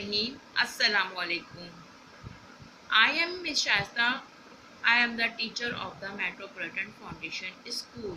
Rahim. Assalamu alaikum. I am Ms. Shasta. I am the teacher of the Metropolitan Foundation School.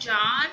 4,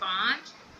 5,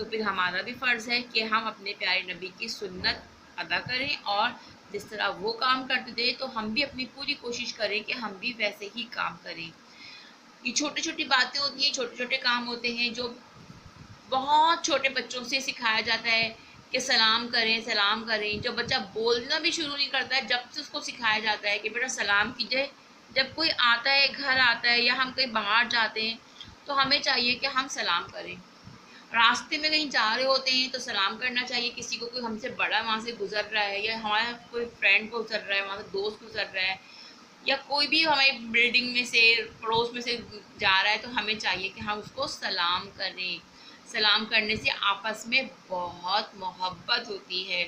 تو پھر ہمارا بھی فرض ہے کہ ہم اپنے پیارے نبی کی سنت ادا کریں اور جس طرح وہ کام کرتے تھے تو ہم بھی اپنی پوری کوشش کریں کہ ہم بھی ویسے ہی کام کریں. یہ چھوٹی چھوٹی باتیں ہوتی ہیں, چھوٹے چھوٹے کام ہوتے ہیں جو بہت چھوٹے بچوں سے سکھایا جاتا ہے کہ سلام کریں سلام کریں. جب بچہ بولنا بھی شروع نہیں کرتا ہے جب سے اس کو سکھایا جاتا ہے کہ بیٹا سلام کیجیے. جب کوئی آتا ہے, گھر آتا ہے یا ہم کہیں باہر جاتے ہیں تو ہمیں چاہیے کہ ہم سلام کریں. راستے میں کہیں جا رہے ہوتے ہیں تو سلام کرنا چاہیے کسی کو, کوئی ہم سے بڑا وہاں سے گزر رہا ہے یا ہمارا کوئی فرینڈ گزر رہا ہے, وہاں سے دوست گزر رہا ہے یا کوئی بھی ہماری بلڈنگ میں سے پڑوس میں سے جا رہا ہے تو ہمیں چاہیے کہ ہم اس کو سلام کریں. سلام کرنے سے آپس میں بہت محبت ہوتی ہے.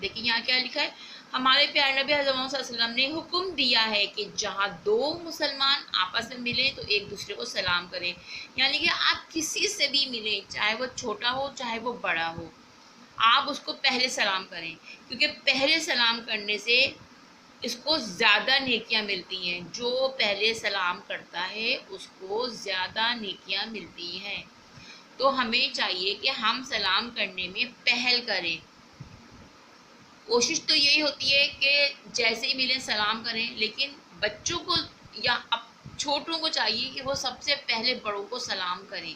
دیکھیں یہاں کیا لکھا ہے, ہمارے پیارے نبی حضرت محمد صلی اللہ علیہ وسلم نے حکم دیا ہے کہ جہاں دو مسلمان آپس میں ملیں تو ایک دوسرے کو سلام کریں. یعنی کہ آپ کسی سے بھی ملیں, چاہے وہ چھوٹا ہو چاہے وہ بڑا ہو, آپ اس کو پہلے سلام کریں, کیونکہ پہلے سلام کرنے سے اس کو زیادہ نیکیاں ملتی ہیں. جو پہلے سلام کرتا ہے اس کو زیادہ نیکیاں ملتی ہیں. تو ہمیں چاہیے کہ ہم سلام کرنے میں پہل کریں. کوشش تو یہی ہوتی ہے کہ جیسے ہی ملیں سلام کریں, لیکن بچوں کو یا چھوٹوں کو چاہیے کہ وہ سب سے پہلے بڑوں کو سلام کریں.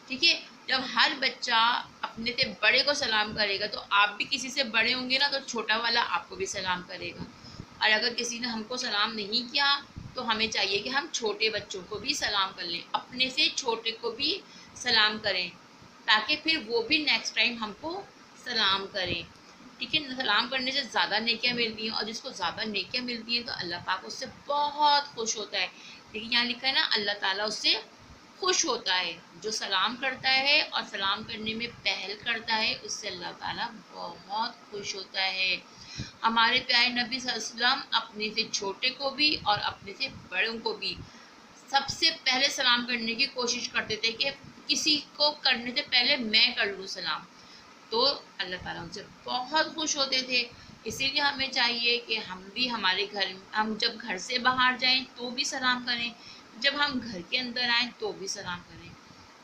ٹھیک ہے, جب ہر بچہ اپنے سے بڑے کو سلام کرے گا تو آپ بھی کسی سے بڑے ہوں گے نا, تو چھوٹا والا آپ کو بھی سلام کرے گا. اور اگر کسی نے ہم کو سلام نہیں کیا تو ہمیں چاہیے کہ ہم چھوٹے بچوں کو بھی سلام کر لیں, اپنے سے چھوٹے کو بھی سلام کریں تاکہ پھر وہ بھی نیکسٹ ٹائم ہم کو سلام کریں. ٹھیک ہے, سلام کرنے سے زیادہ نیکیاں ملتی ہیں, اور جس کو زیادہ نیکیاں ملتی ہیں تو اللہ پاک اس سے بہت خوش ہوتا ہے. لیکن یہاں لکھا ہے نا, اللہ تعالیٰ اس سے خوش ہوتا ہے. جو سلام کرتا ہے اور سلام کرنے میں پہل کرتا ہے اس سے اللہ تعالیٰ بہت خوش ہوتا ہے. ہمارے پیارے نبی صلی اللہ علیہ وسلم اپنے سے چھوٹے کو بھی اور اپنے سے بڑوں کو بھی سب سے پہلے سلام کرنے کی کوشش کرتے تھے کہ کسی کو کرنے سے پہلے میں کر لوں سلام, تو اللہ تعالیٰ ان سے بہت خوش ہوتے تھے. اسی لیے ہمیں چاہیے کہ ہم بھی ہمارے گھر, ہم جب گھر سے باہر جائیں تو بھی سلام کریں, جب ہم گھر کے اندر آئیں تو بھی سلام کریں.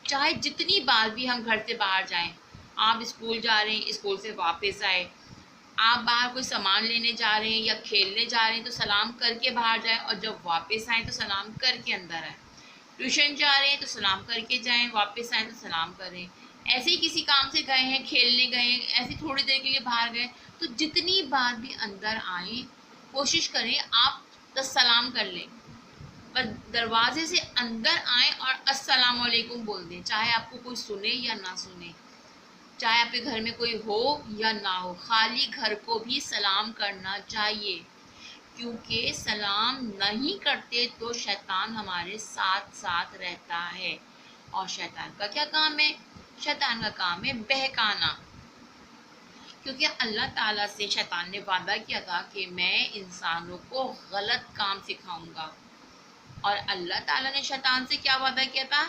چاہے جتنی بار بھی ہم گھر سے باہر جائیں, آپ اسکول جا رہے ہیں, اسکول سے واپس آئے, آپ باہر کوئی سامان لینے جا رہے ہیں یا کھیلنے جا رہے ہیں تو سلام کر کے باہر جائیں, اور جب واپس آئیں تو سلام کر کے اندر آئیں. ٹیوشن جا رہے ہیں تو سلام کر کے جائیں, واپس آئیں تو سلام کریں. ایسے ہی کسی کام سے گئے ہیں, کھیلنے گئے ہیں, ایسے تھوڑی دیر کے لیے باہر گئے, تو جتنی بار بھی اندر آئیں کوشش کریں آپ 10 سلام کر لیں. بس دروازے سے اندر آئیں اور السلام علیکم بول دیں, چاہے آپ کو کوئی سنے یا نہ سنے, چاہے آپ کے گھر میں کوئی ہو یا نہ ہو, خالی گھر کو بھی سلام کرنا چاہیے. کیونکہ سلام نہیں کرتے تو شیطان ہمارے ساتھ ساتھ رہتا ہے, اور شیطان کا کیا کام ہے, شیطان کا کام ہے بہکانا. کیونکہ اللہ تعالیٰ سے شیطان نے وعدہ کیا تھا کہ میں انسانوں کو غلط کام سکھاؤں گا, اور اللہ تعالیٰ نے شیطان سے کیا وعدہ کیا تھا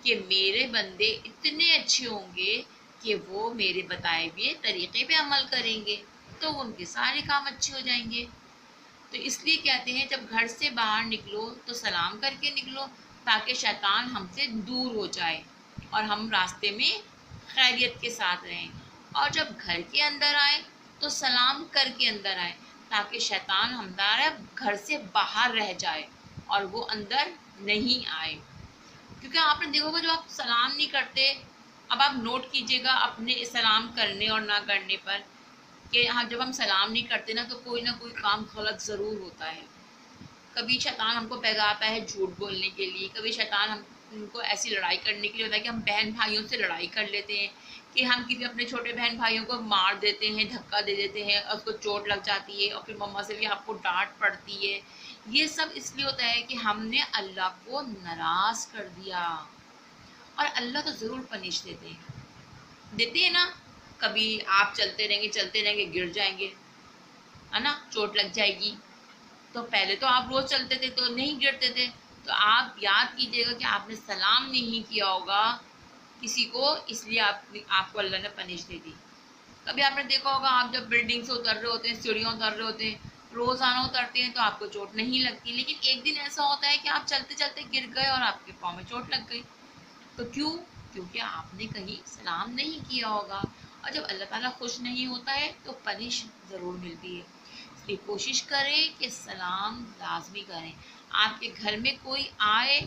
کہ میرے بندے اتنے اچھے ہوں گے کہ وہ میرے بتائے ہوئے طریقے پہ عمل کریں گے تو ان کے سارے کام اچھے ہو جائیں گے. تو اس لیے کہتے ہیں جب گھر سے باہر نکلو تو سلام کر کے نکلو تاکہ شیطان ہم سے دور ہو جائے اور ہم راستے میں خیریت کے ساتھ رہیں. اور جب گھر کے اندر آئیں تو سلام کر کے اندر آئیں تاکہ شیطان ہمارا گھر سے باہر رہ جائے اور وہ اندر نہیں آئے. کیونکہ آپ نے دیکھو گا جب آپ سلام نہیں کرتے, اب آپ نوٹ کیجئے گا اپنے سلام کرنے اور نہ کرنے پر کہ جب ہم سلام نہیں کرتے نا تو کوئی نہ کوئی کام غلط ضرور ہوتا ہے. کبھی شیطان ہم کو بہکاتا ہے جھوٹ بولنے کے لیے, کبھی شیطان ہم کو ایسی لڑائی کرنے کے لیے ہوتا ہے کہ ہم بہن بھائیوں سے لڑائی کر لیتے ہیں, کہ ہم کسی اپنے چھوٹے بہن بھائیوں کو مار دیتے ہیں, دھکا دے دیتے ہیں اور اس کو چوٹ لگ جاتی ہے, اور پھر مما سے بھی آپ کو ڈانٹ پڑتی ہے. یہ سب اس لیے ہوتا ہے کہ ہم نے اللہ کو ناراض کر دیا, اور اللہ تو ضرور پنش دیتے ہیں نا. کبھی آپ چلتے رہیں گے گر جائیں گے, ہے نا, چوٹ لگ جائے گی. تو پہلے تو آپ روز چلتے تھے تو نہیں گرتے تھے, تو آپ یاد کیجئے گا کہ آپ نے سلام نہیں کیا ہوگا کسی کو, اس لیے آپ کو اللہ نے پنش دے دی. کبھی آپ نے دیکھا ہوگا آپ جب بلڈنگ سے اتر رہے ہوتے ہیں, سیڑھیاں اتر رہے ہوتے ہیں, روزانہ اترتے ہیں تو آپ کو چوٹ نہیں لگتی, لیکن ایک دن ایسا ہوتا ہے کہ آپ چلتے چلتے گر گئے اور آپ کے پاؤں میں چوٹ لگ گئی. تو کیوں؟ کیونکہ آپ نے کہیں سلام نہیں کیا ہوگا. اور جب اللہ تعالیٰ خوش نہیں ہوتا ہے تو پنش ضرور ملتی ہے. اس لیے کوشش کریں کہ سلام لازمی کریں. آپ کے گھر میں کوئی آئے،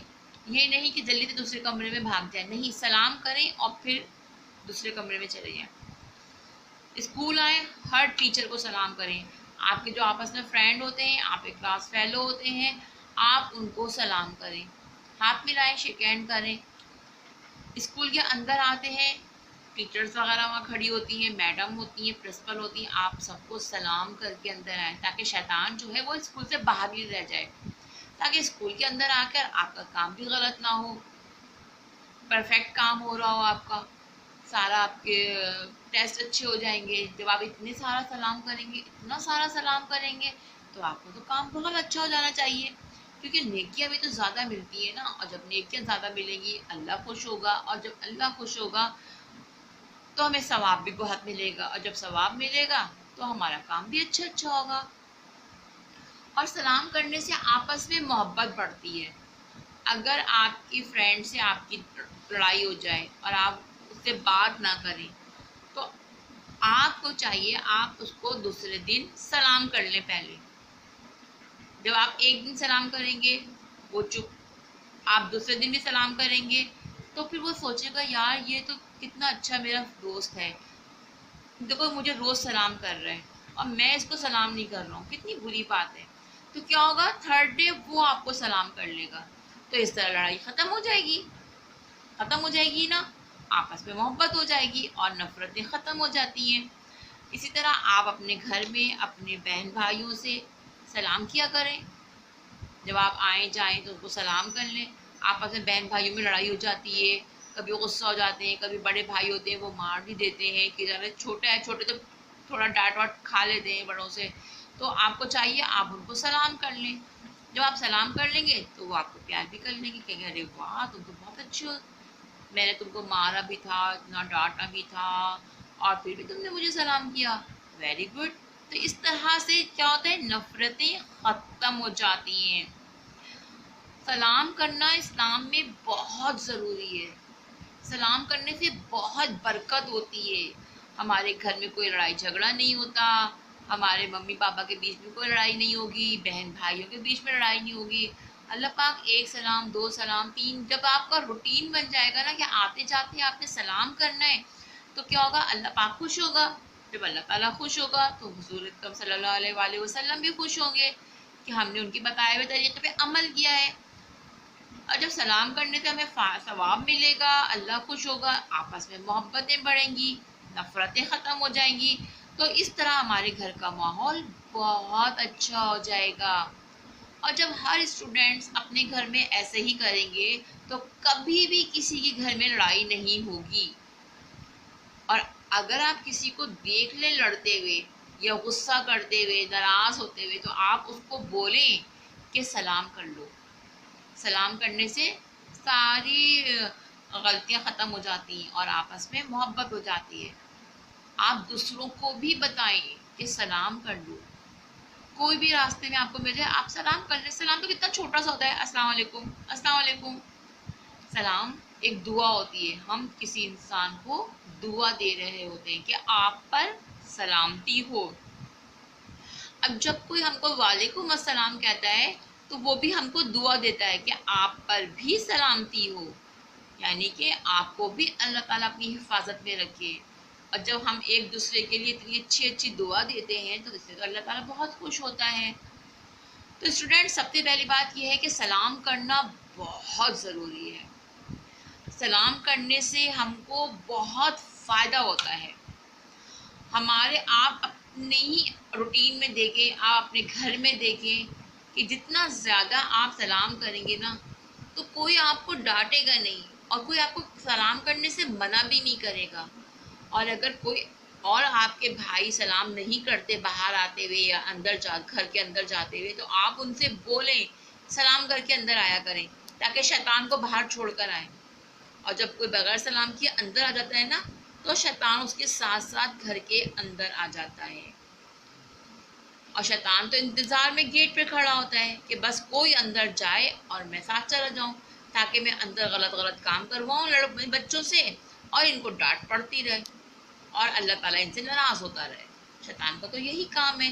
یہ نہیں کہ جلدی سے دوسرے کمرے میں بھاگ جائیں، نہیں، سلام کریں اور پھر دوسرے کمرے میں چلے جائیں. اسکول آئیں، ہر ٹیچر کو سلام کریں. آپ کے جو آپس میں فرینڈ ہوتے ہیں، آپ کے کلاس فیلو ہوتے ہیں، آپ ان کو سلام کریں، ہاتھ ملائیں، شیک ہینڈ کریں. اسکول کے اندر آتے ہیں، ٹیچرز وغیرہ وہاں کھڑی ہوتی ہیں، میڈم ہوتی ہیں، پرنسپل ہوتی ہیں، آپ سب کو سلام کر کے اندر آئیں تاکہ شیطان جو ہے وہ اسکول سے باہر ہی رہ جائے، تاکہ اسکول کے اندر آ کر آپ کا کام بھی غلط نہ ہو، پرفیکٹ کام ہو رہا ہو آپ کا، سارا آپ کے ٹیسٹ اچھے ہو جائیں گے. جب آپ اتنے سارا سلام کریں گے، اتنا سارا سلام کریں گے تو آپ کو تو کام بہت اچھا ہو جانا چاہیے، کیونکہ نیکیاں بھی تو زیادہ ملتی ہے نا. اور جب نیکیاں زیادہ ملیں گی اللہ خوش ہوگا، اور جب اللہ خوش ہوگا تو ہمیں ثواب بھی بہت ملے گا، اور جب ثواب ملے گا تو ہمارا کام بھی اچھا ہوگا. اور سلام کرنے سے آپس میں محبت بڑھتی ہے. اگر آپ کی فرینڈ سے آپ کی لڑائی ہو جائے اور آپ اس سے بات نہ کریں تو آپ کو چاہیے آپ اس کو دوسرے دن سلام کر لیں. پہلے جب آپ ایک دن سلام کریں گے وہ چپ، آپ دوسرے دن بھی سلام کریں گے تو پھر وہ سوچے گا یار یہ تو کتنا اچھا میرا دوست ہے، دیکھو مجھے روز سلام کر رہا ہے اور میں اس کو سلام نہیں کر رہا ہوں، کتنی بری بات ہے. تو کیا ہوگا، تھرڈ ڈے وہ آپ کو سلام کر لے گا، تو اس طرح لڑائی ختم ہو جائے گی نا، آپس میں محبت ہو جائے گی اور نفرتیں ختم ہو جاتی ہیں. اسی طرح آپ اپنے گھر میں اپنے بہن بھائیوں سے سلام کیا کریں. جب آپ آئیں جائیں تو ان کو سلام کر لیں. آپس میں بہن بھائیوں میں لڑائی ہو جاتی ہے، کبھی غصہ ہو جاتے ہیں، کبھی بڑے بھائی ہوتے ہیں وہ مار بھی دیتے ہیں کہ ذرا چھوٹا ہے، چھوٹے تو تھوڑا ڈانٹ واٹ کھا لیتے ہیں بڑوں سے. تو آپ کو چاہیے آپ ان کو سلام کر لیں. جب آپ سلام کر لیں گے تو وہ آپ کو پیار بھی کر لیں گے، کہیں گے ارے واہ تم تو بہت اچھے ہو، میں نے تم کو مارا بھی تھا، اتنا ڈانٹا بھی تھا اور پھر بھی تم نے مجھے سلام کیا، ویری گڈ. تو اس طرح سے کیا ہوتا ہے، نفرتیں ختم ہو جاتی ہیں. سلام کرنا اسلام میں بہت ضروری ہے. سلام کرنے سے بہت برکت ہوتی ہے. ہمارے گھر میں کوئی لڑائی جھگڑا نہیں ہوتا، ہمارے ممی پاپا کے بیچ میں کوئی لڑائی نہیں ہوگی، بہن بھائیوں کے بیچ میں لڑائی نہیں ہوگی. اللہ پاک ایک سلام، دو سلام، تین، جب آپ کا روٹین بن جائے گا نا کہ آتے جاتے آپ نے سلام کرنا ہے تو کیا ہوگا، اللہ پاک خوش ہوگا. جب اللہ تعالیٰ خوش ہوگا تو حضور اکرم صلی اللہ علیہ وآلہ وسلم بھی خوش ہوں گے کہ ہم نے ان کی بتائے ہوئے طریقے پہ عمل کیا ہے. اور جب سلام کرنے سے ہمیں ثواب ملے گا، اللہ خوش ہوگا، آپس میں محبتیں بڑھیں گی، نفرتیں ختم ہو جائیں گی. تو اس طرح ہمارے گھر کا ماحول بہت اچھا ہو جائے گا. اور جب ہر اسٹوڈینٹس اپنے گھر میں ایسے ہی کریں گے تو کبھی بھی کسی کے گھر میں لڑائی نہیں ہوگی. اور اگر آپ کسی کو دیکھ لیں لڑتے ہوئے یا غصہ کرتے ہوئے، ناراض ہوتے ہوئے، تو آپ اس کو بولیں کہ سلام کر لو. سلام کرنے سے ساری غلطیاں ختم ہو جاتی ہیں اور آپس میں محبت ہو جاتی ہے. آپ دوسروں کو بھی بتائیں کہ سلام کر لو. کوئی بھی راستے میں آپ کو مل جائے آپ سلام کر لیں. سلام تو کتنا چھوٹا سا ہوتا ہے، السلام علیکم، السلام علیکم. سلام ایک دعا ہوتی ہے، ہم کسی انسان کو دعا دے رہے ہوتے ہیں کہ آپ پر سلامتی ہو. اب جب کوئی ہم کو وعلیکم السلام کہتا ہے تو وہ بھی ہم کو دعا دیتا ہے کہ آپ پر بھی سلامتی ہو، یعنی کہ آپ کو بھی اللہ تعالیٰ اپنی حفاظت میں رکھے. اور جب ہم ایک دوسرے کے لیے اتنی اچھی اچھی دعا دیتے ہیں تو اس سے اللہ تعالیٰ بہت خوش ہوتا ہے. تو اسٹوڈینٹ، سب سے پہلی بات یہ ہے کہ سلام کرنا بہت ضروری ہے. سلام کرنے سے ہم کو بہت فائدہ ہوتا ہے. ہمارے آپ اپنے ہی روٹین میں دیکھیں، آپ اپنے گھر میں دیکھیں کہ جتنا زیادہ آپ سلام کریں گے نا تو کوئی آپ کو ڈانٹے گا نہیں اور کوئی آپ کو سلام کرنے سے منع بھی نہیں کرے گا. اور اگر کوئی اور آپ کے بھائی سلام نہیں کرتے باہر آتے ہوئے یا گھر کے اندر جاتے ہوئے تو آپ ان سے بولیں سلام کر کے اندر آیا کریں تاکہ شیطان کو باہر چھوڑ کر آئیں. اور جب کوئی بغیر سلام کیے اندر آ جاتا ہے نا تو شیطان اس کے ساتھ ساتھ گھر کے اندر آ جاتا ہے. اور شیطان تو انتظار میں گیٹ پہ کھڑا ہوتا ہے کہ بس کوئی اندر جائے اور میں ساتھ چلا جاؤں. تاکہ میں اندر غلط غلط کام کرواؤں بچوں سے اور ان کو ڈانٹ پڑتی رہے اور اللہ تعالیٰ ان سے ناراض ہوتا رہے. شیطان کا تو یہی کام ہے.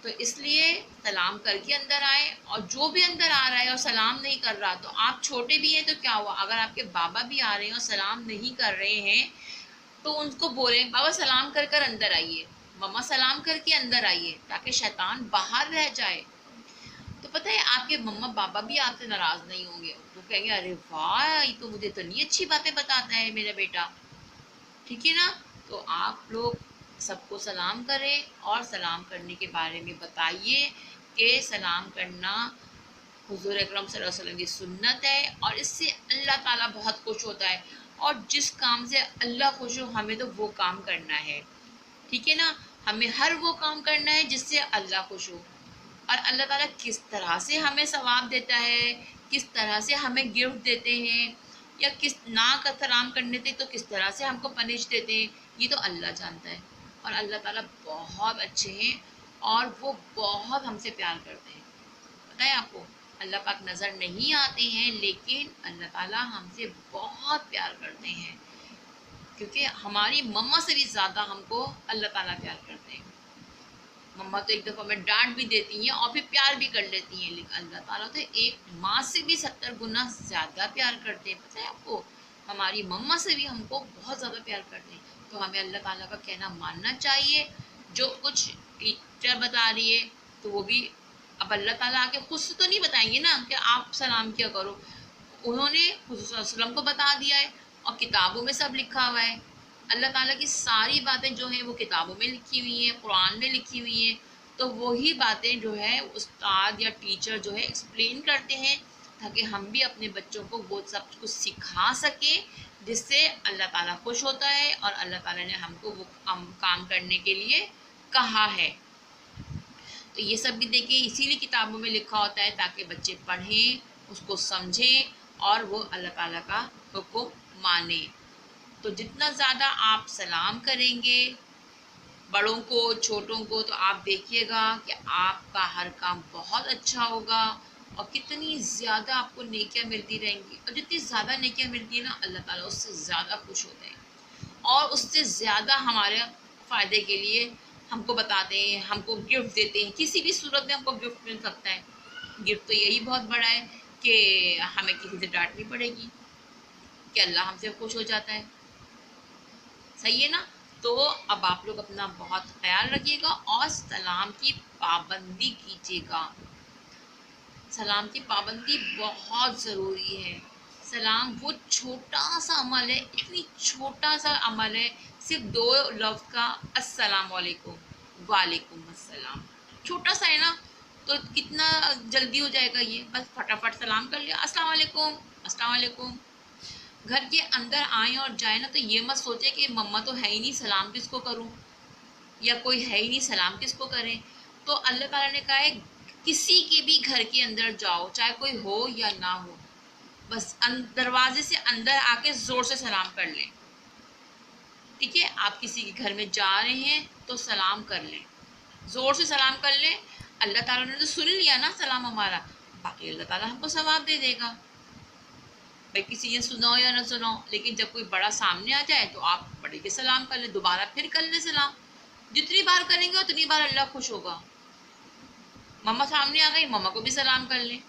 تو اس لیے سلام کر کے اندر آئے، اور جو بھی اندر آ رہا ہے اور سلام نہیں کر رہا، تو آپ چھوٹے بھی ہیں تو کیا ہوا، اگر آپ کے بابا بھی آ رہے ہیں اور سلام نہیں کر رہے ہیں تو ان کو بولیں بابا سلام کر کر اندر آئیے، مما سلام کر کے اندر آئیے، تاکہ شیطان باہر رہ جائے. تو پتہ ہے آپ کے مما بابا بھی آپ سے ناراض نہیں ہوں گے، وہ کہیں گے ارے واہ یہ تو مجھے اتنی اچھی باتیں بتاتا ہے میرا بیٹا. ٹھیک ہے نا. تو آپ لوگ سب کو سلام کریں اور سلام کرنے کے بارے میں بتائیے کہ سلام کرنا حضور اکرم صلی اللہ علیہ وسلم کی سنت ہے، اور اس سے اللہ تعالیٰ بہت خوش ہوتا ہے، اور جس کام سے اللہ خوش ہو ہمیں تو وہ کام کرنا ہے. ٹھیک ہے نا. ہمیں ہر وہ کام کرنا ہے جس سے اللہ خوش ہو. اور اللہ تعالیٰ کس طرح سے ہمیں ثواب دیتا ہے، کس طرح سے ہمیں گفٹ دیتے ہیں، یا کس نہ کا سلام کرنے تھے تو کس طرح سے ہم کو پنش دیتے ہیں، یہ تو اللہ جانتا ہے. اور اللہ تعالیٰ بہت اچھے ہیں اور وہ بہت ہم سے پیار کرتے ہیں. پتہ ہے آپ کو اللہ پاک نظر نہیں آتے ہیں لیکن اللہ تعالیٰ ہم سے بہت پیار کرتے ہیں، کیونکہ ہماری مما سے بھی زیادہ ہم کو اللہ تعالیٰ پیار کرتے ہیں. مما تو ایک دفعہ میں ڈانٹ بھی دیتی ہیں اور پھر پیار بھی کر لیتی ہیں، لیکن اللہ تعالیٰ تو ایک ماں سے بھی 70 گنا زیادہ پیار کرتے ہیں. پتہ ہے آپ کو ہماری مما سے بھی ہم کو بہت زیادہ پیار کرتے ہیں. تو ہمیں اللہ تعالیٰ کا کہنا ماننا چاہیے. جو کچھ ٹیچر بتا رہی ہے تو وہ بھی اب اللہ تعالیٰ آ کے خود سے تو نہیں بتائیں گے نا کہ آپ سلام کیا کرو، انہوں نے حضور صلی اللہ علیہ وسلم کو بتا دیا ہے اور کتابوں میں سب لکھا ہوا ہے. اللہ تعالیٰ کی ساری باتیں جو ہیں وہ کتابوں میں لکھی ہوئی ہیں، قرآن میں لکھی ہوئی ہیں. تو وہی باتیں جو ہے استاد یا ٹیچر جو ہے ایکسپلین کرتے ہیں تاکہ ہم بھی اپنے بچوں کو وہ سب کچھ سکھا سکیں جس سے اللہ تعالیٰ خوش ہوتا ہے اور اللہ تعالیٰ نے ہم کو وہ کام کرنے کے لیے کہا ہے. تو یہ سب بھی دیکھیں اسی لیے کتابوں میں لکھا ہوتا ہے تاکہ بچے پڑھیں، اس کو سمجھیں اور وہ اللہ تعالیٰ کا حکم مانیں. تو جتنا زیادہ آپ سلام کریں گے بڑوں کو چھوٹوں کو تو آپ دیکھیے گا کہ آپ کا ہر کام بہت اچھا ہوگا اور کتنی زیادہ آپ کو نیکیاں ملتی رہیں گی. اور جتنی زیادہ نیکیاں ملتی ہیں نا اللہ تعالیٰ اس سے زیادہ خوش ہوتے ہیں اور اس سے زیادہ ہمارے فائدے کے لیے ہم کو بتاتے ہیں، ہم کو گفٹ دیتے ہیں. کسی بھی صورت میں ہم کو گفٹ مل سکتا ہے. گفٹ تو یہی بہت بڑا ہے کہ ہمیں کسی سے ڈانٹنی پڑے گی کہ اللہ ہم سے خوش ہو جاتا ہے. صحیح ہے نا. تو اب آپ لوگ اپنا بہت خیال رکھیے گا اور سلام کی پابندی کیجیے گا. سلام کی پابندی بہت ضروری ہے. سلام وہ چھوٹا سا عمل ہے، اتنی چھوٹا سا عمل ہے، صرف 2 لفظ کا السلام علیکم، وعلیکم السلام. چھوٹا سا ہے نا، تو کتنا جلدی ہو جائے گا یہ، بس فٹافٹ سلام کر لیا السلام علیکم السلام علیکم. گھر کے اندر آئیں اور جائیں نا تو یہ مت سوچیں کہ مما تو ہے ہی نہیں سلام کس کو کروں، یا کوئی ہے ہی نہیں سلام کس کو کریں. تو اللہ تعالیٰ نے کہا ہے کسی کے بھی گھر کے اندر جاؤ چاہے کوئی ہو یا نہ ہو، بس دروازے سے اندر آ کے زور سے سلام کر لیں. ٹھیک ہے. آپ کسی کے گھر میں جا رہے ہیں تو سلام کر لیں، زور سے سلام کر لیں. اللہ تعالیٰ نے تو سن لیا نا سلام ہمارا، باقی اللہ تعالیٰ ہم کو ثواب دے دے گا. بھائی کسی نے سناؤ یا نہ سناؤ، لیکن جب کوئی بڑا سامنے آ جائے تو آپ بڑے کے سلام کر لیں، دوبارہ پھر کر لیں سلام. جتنی بار کریں گے اتنی بار اللہ خوش ہوگا. مما سامنے آ گئی مما کو بھی سلام کر لیں،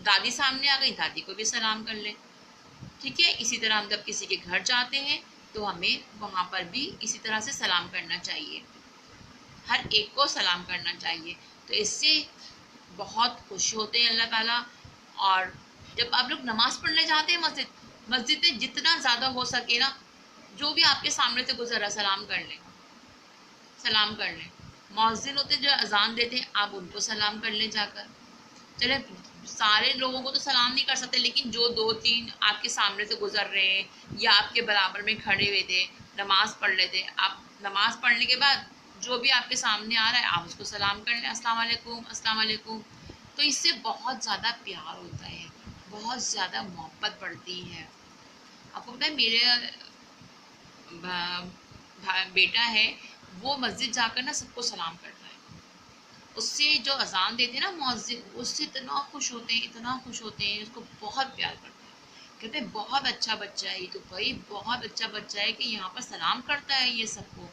دادی سامنے آ گئی دادی کو بھی سلام کر لیں. ٹھیک ہے. اسی طرح ہم جب کسی کے گھر جاتے ہیں تو ہمیں وہاں پر بھی اسی طرح سے سلام کرنا چاہیے، ہر ایک کو سلام کرنا چاہیے. تو اس سے بہت خوش ہوتے ہیں اللہ تعالیٰ. اور جب آپ لوگ نماز پڑھنے جاتے ہیں مسجد میں جتنا زیادہ ہو سکے نا، جو بھی آپ کے سامنے سے گزرا سلام کر لیں، سلام کر لیں. مؤذن ہوتے جو اذان دیتے ہیں آپ ان کو سلام کر لیں جا کر. چلے سارے لوگوں کو تو سلام نہیں کر سکتے، لیکن جو 2-3 آپ کے سامنے سے گزر رہے ہیں یا آپ کے برابر میں کھڑے ہوئے تھے نماز پڑھ لیتے، آپ نماز پڑھنے کے بعد جو بھی آپ کے سامنے آ رہا ہے آپ اس کو سلام کر لیں السلام علیکم السلام علیکم. تو اس سے بہت زیادہ پیار ہوتا ہے، بہت زیادہ محبت بڑھتی ہے. آپ کو پتہ ہے میرے بیٹا ہے وہ مسجد جا کر نا سب کو سلام کرتا ہے. اس سے جو اذان دیتے ہیں نا مؤذن، اس سے اتنا خوش ہوتے ہیں، اتنا خوش ہوتے ہیں، اس کو بہت پیار کرتے ہیں، کہتے ہیں بہت اچھا بچہ ہے یہ تو، بھائی بہت اچھا بچہ ہے کہ یہاں پر سلام کرتا ہے یہ سب کو۔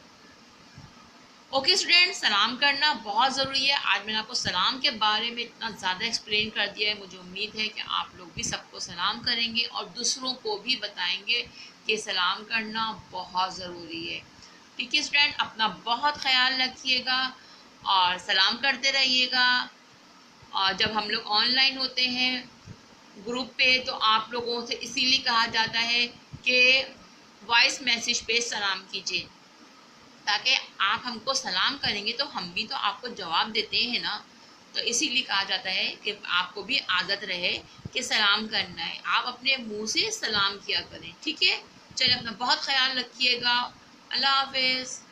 اوکے اسٹوڈینٹ، سلام کرنا بہت ضروری ہے۔ آج میں نے آپ کو سلام کے بارے میں اتنا زیادہ ایکسپلین کر دیا ہے، مجھے امید ہے کہ آپ لوگ بھی سب کو سلام کریں گے اور دوسروں کو بھی بتائیں گے کہ سلام کرنا بہت ضروری ہے۔ ٹھیک ہے اسٹوڈینٹ، اپنا بہت خیال رکھیے گا اور سلام کرتے رہیے گا۔ اور جب ہم لوگ آن لائن ہوتے ہیں گروپ پہ تو آپ لوگوں سے اسی لیے کہا جاتا ہے کہ وائس میسیج پہ سلام کیجیے، تاکہ آپ ہم کو سلام کریں گے تو ہم بھی تو آپ کو جواب دیتے ہیں نا، تو اسی لیے کہا جاتا ہے کہ آپ کو بھی عادت رہے کہ سلام کرنا ہے، آپ اپنے منہ سے سلام کیا کریں۔ ٹھیک ہے، چلیں اپنا بہت خیال رکھیے گا، اللہ حافظ۔